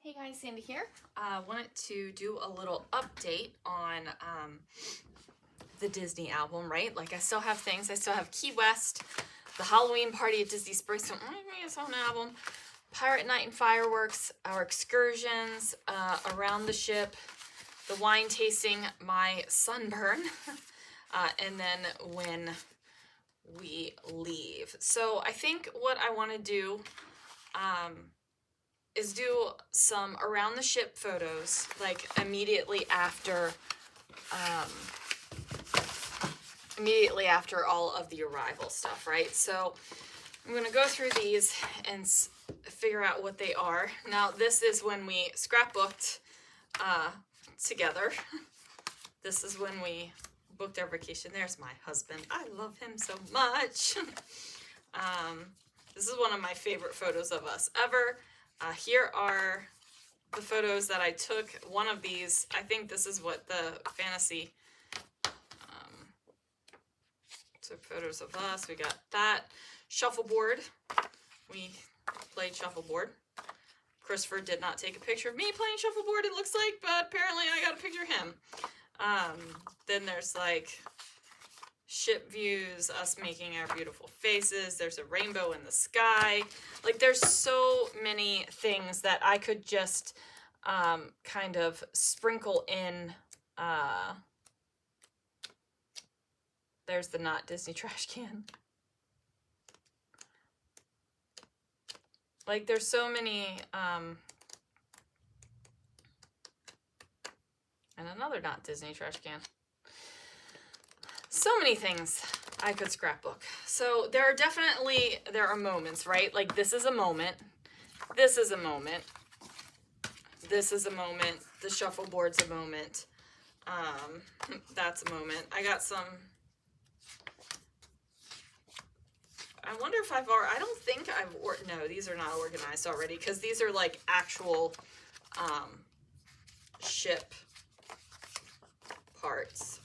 Hey guys, Sandy here. Wanted to do a little update on the Disney album, right? Like I still have things. I still have Key West, the Halloween party at Disney Springs, it's on an album, Pirate Night and Fireworks, our excursions around the ship, the wine tasting, my sunburn, and then when we leave. So I think what I want to do is do some around the ship photos, like immediately after all of the arrival stuff, right? So I'm gonna go through these and figure out what they are. Now this is when we scrapbooked together. This is when we booked our vacation. There's my husband. I love him so much. This is one of my favorite photos of us ever. Here are the photos that I took. One of these, I think this is what the fantasy took photos of us. We got that shuffleboard. We played shuffleboard. Christopher did not take a picture of me playing shuffleboard, it looks like, but apparently I got a picture of him. Then there's like ship views, us making our beautiful faces. There's a rainbow in the sky. Like there's so many things that I could just kind of sprinkle in. There's the not Disney trash can. Like there's so many, and another not Disney trash can. So many things I could scrapbook. So there are moments, right? Like this is a moment. This is a moment. This is a moment. The shuffleboard's a moment. That's a moment. I got some. I wonder if I don't think no, these are not organized already because these are like actual ship parts.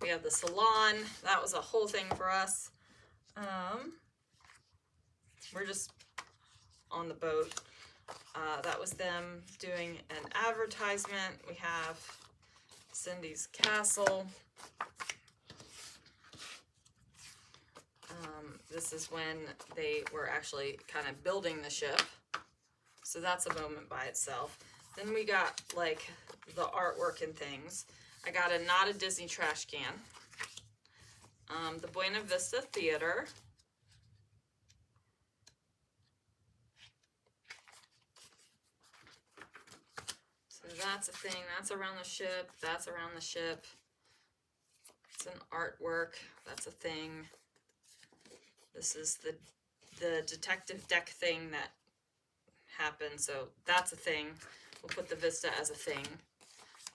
We have the salon. That was a whole thing for us. We're just on the boat. That was them doing an advertisement. We have Cindy's castle. This is when they were actually kind of building the ship. So that's a moment by itself. Then we got like the artwork and things. I got a not a Disney trash can. The Buena Vista Theater. So that's a thing. That's around the ship. That's around the ship. It's an artwork. That's a thing. This is the detective deck thing that happened. So that's a thing. We'll put the Vista as a thing.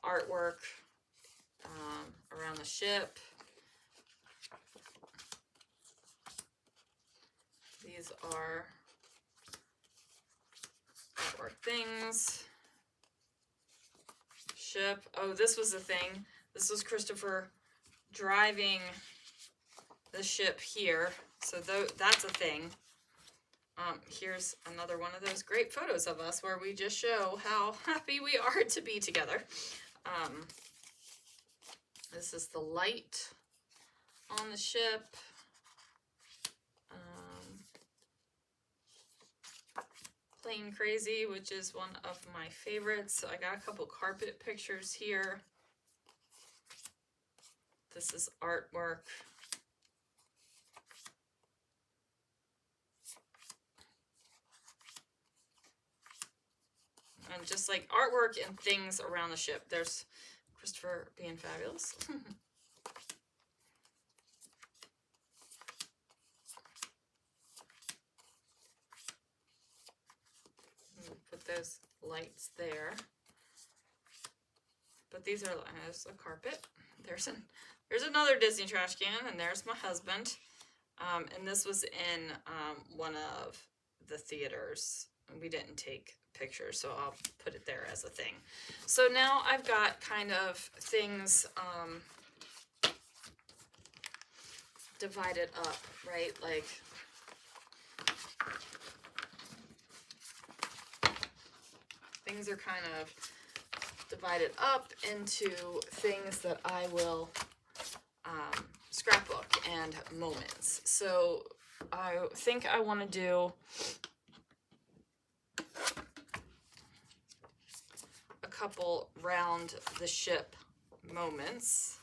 Artwork. Around the ship. These are artwork things. Ship. Oh, this was the thing. This was Christopher driving the ship here. So that's a thing. Here's another one of those great photos of us where we just show how happy we are to be together. This is the light on the ship. Plain Crazy, which is one of my favorites. So I got a couple carpet pictures here. This is artwork. And just like artwork and things around the ship. There's Christopher being fabulous. Put those lights there. But these are, there's a carpet. There's another Disney trash can, and there's my husband. And this was in one of the theaters. We didn't take pictures, so I'll put it there as a thing. So now I've got kind of things divided up, right? Like things are kind of divided up into things that I will scrapbook and moments. So I think I want to do a couple round the ship moments.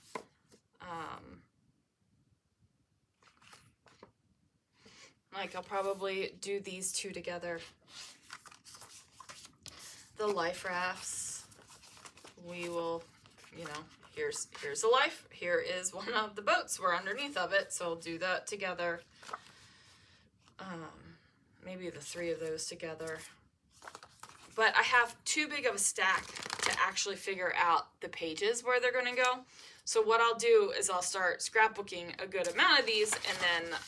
Like I'll probably do these two together. The life rafts, we will, you know, here's a life, here is one of the boats, we're underneath of it, so I'll do that together. Maybe the three of those together. But I have too big of a stack to actually figure out the pages where they're gonna go. So what I'll do is I'll start scrapbooking a good amount of these and then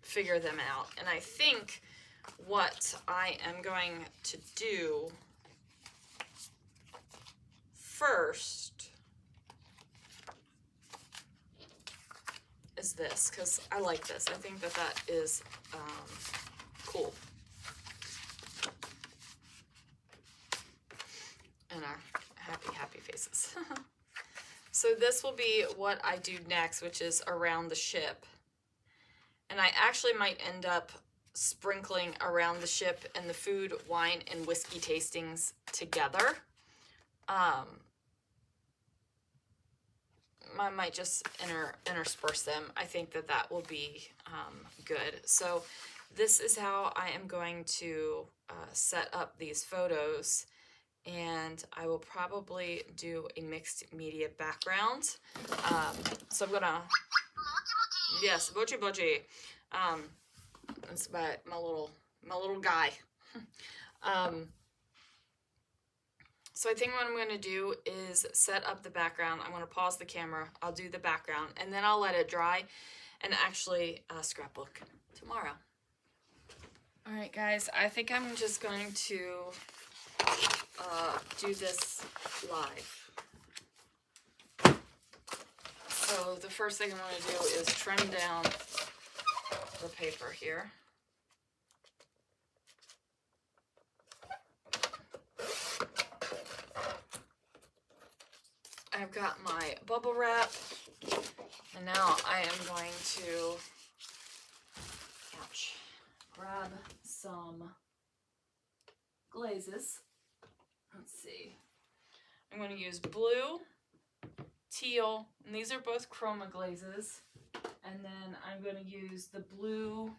figure them out. And I think what I am going to do first is this, because I like this. I think that that is cool. And our happy faces. So this will be what I do next, which is around the ship. And I actually might end up sprinkling around the ship and the food, wine, and whiskey tastings together. I might just intersperse them. I think that that will be good. So this is how I am going to set up these photos, and I will probably do a mixed media background. So I'm gonna, yes, Bochi Bochi. That's my little guy. So I think what I'm going to do is set up the background. I'm going to pause the camera. I'll do the background, and then I'll let it dry and actually scrapbook tomorrow. All right, guys, I think I'm just going to do this live. So the first thing I'm going to do is trim down the paper here. I've got my bubble wrap, and now I am going to, grab some glazes. Let's see. I'm going to use blue, teal, and these are both chroma glazes. And then I'm going to use the blue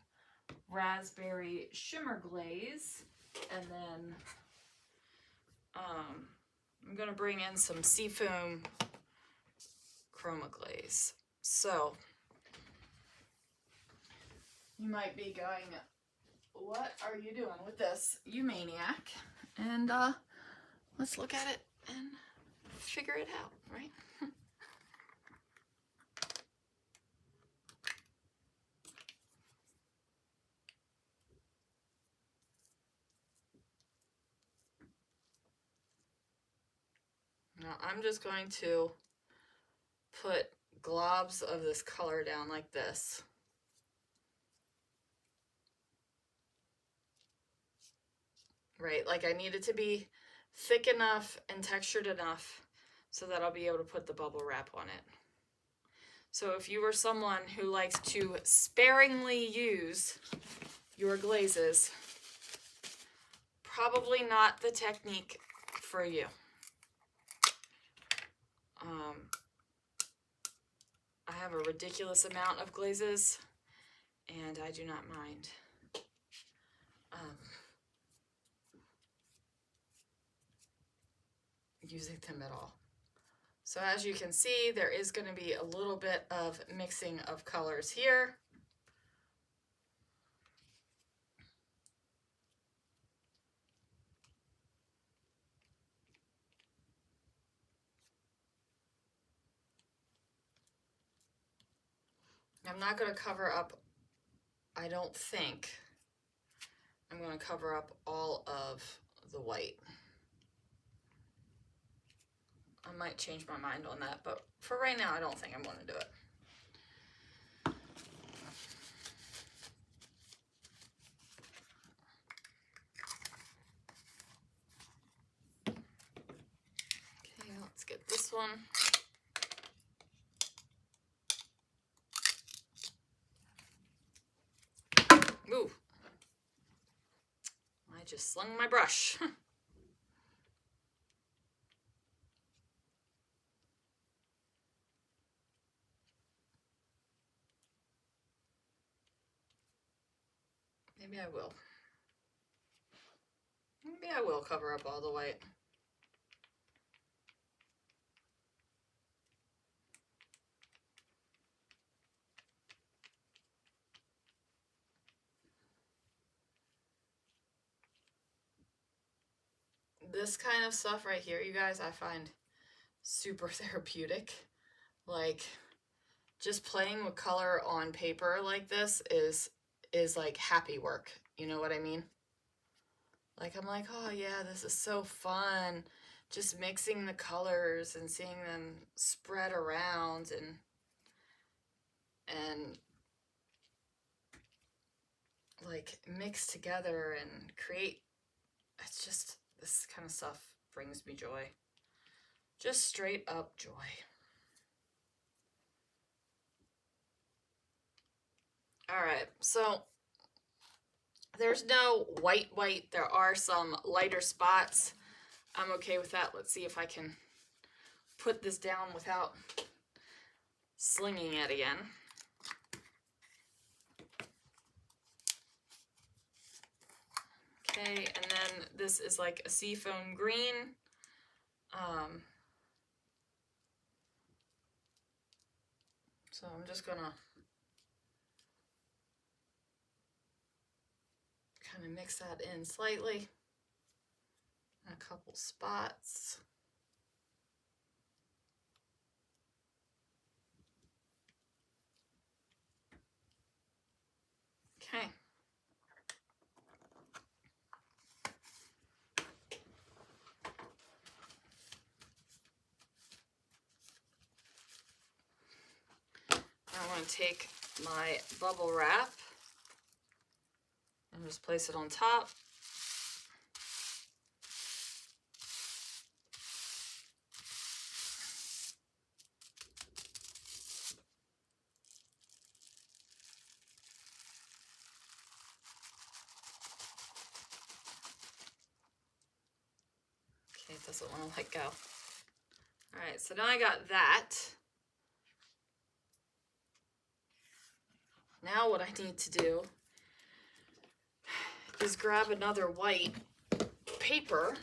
raspberry shimmer glaze, and then I'm going to bring in some seafoam chroma glaze. So you might be going, what are you doing with this, you maniac? And let's look at it and figure it out, right? Now I'm just going to put globs of this color down like this. Right, like I need it to be thick enough and textured enough so that I'll be able to put the bubble wrap on it. So if you are someone who likes to sparingly use your glazes, probably not the technique for you. I have a ridiculous amount of glazes, and I do not mind. Using them at all. So as you can see, there is going to be a little bit of mixing of colors here. I'm not going to cover up, I don't think, I'm going to cover up all of the white. I might change my mind on that, but for right now, I don't think I'm going to do it. one. Ooh. I just slung my brush. Maybe I will. Maybe I will cover up all the white. This kind of stuff right here, you guys, I find super therapeutic. Like, just playing with color on paper like this is like happy work. You know what I mean? Like, I'm like, oh yeah, this is so fun. Just mixing the colors and seeing them spread around and like mix together and create. It's just, this kind of stuff brings me joy. Just straight up joy. All right, so there's no white. There are some lighter spots. I'm okay with that. Let's see if I can put this down without slinging it again. Okay, and then this is like a seafoam green. So I'm just gonna kind of mix that in slightly. A couple spots. Okay. I want to take my bubble wrap and just place it on top. Okay, it doesn't want to let go. All right, so now I got that. Now what I need to do is grab another white paper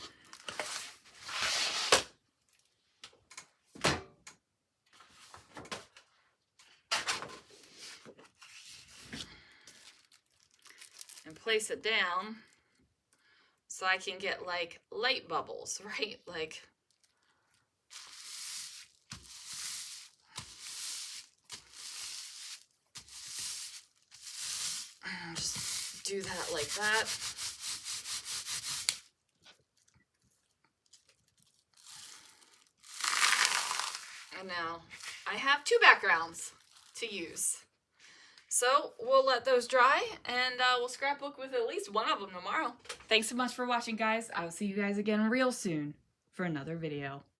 and place it down so I can get like light bubbles, right? Like, just do that like that. And now I have two backgrounds to use. So we'll let those dry and we'll scrapbook with at least one of them tomorrow. Thanks so much for watching, guys. I'll see you guys again real soon for another video.